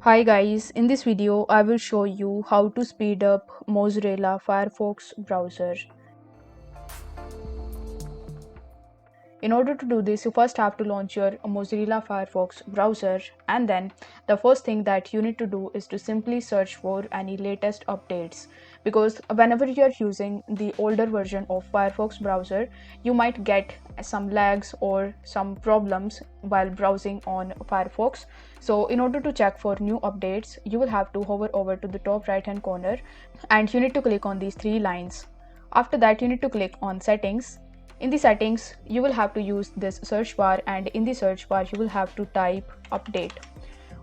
Hi guys, in this video I will show you how to speed up Mozilla Firefox browser. In order to do this, you first have to launch your Mozilla Firefox browser, and then the first thing that you need to do is to simply search for any latest updates, because whenever you are using the older version of Firefox browser, you might get some lags or some problems while browsing on Firefox. So in order to check for new updates, you will have to hover over to the top right hand corner and you need to click on these three lines. After that, you need to click on settings. In the settings, you will have to use this search bar, and in the search bar you will have to type update.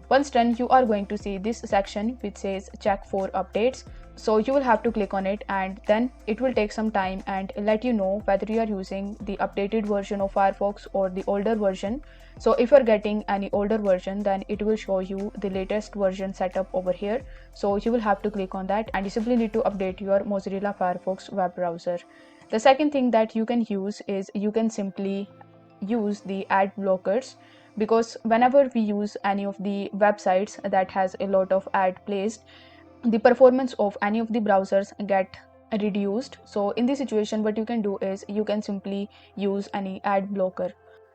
Once done, you are going to see this section which says check for updates. So you will have to click on it, and then it will take some time and let you know whether you are using the updated version of Firefox or the older version. So if you are getting any older version, then it will show you the latest version setup over here. So you will have to click on that, and you simply need to update your Mozilla Firefox web browser. The second thing that you can use is you can simply use the ad blockers, because whenever we use any of the websites that has a lot of ad placed, the performance of any of the browsers get reduced. So in this situation, what you can do is you can simply use any ad blocker.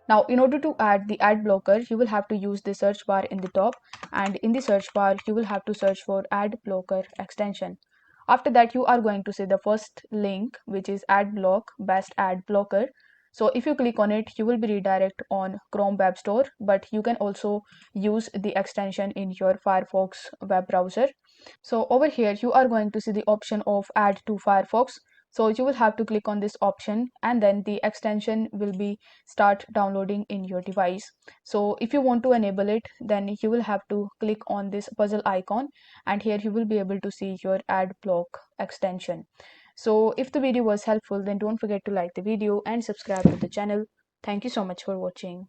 Now in order to add the ad blocker, you will have to use the search bar in the top, and in the search bar you will have to search for ad blocker extension. After that, you are going to see the first link, which is ad block best ad blocker. So if you click on it, you will be redirected on Chrome web store, but you can also use the extension in your Firefox web browser. So over here you are going to see the option of add to Firefox. So you will have to click on this option, and then the extension will be start downloading in your device. So if you want to enable it, then you will have to click on this puzzle icon, and here you will be able to see your ad block extension. So if the video was helpful, then don't forget to like the video and subscribe to the channel. Thank you so much for watching.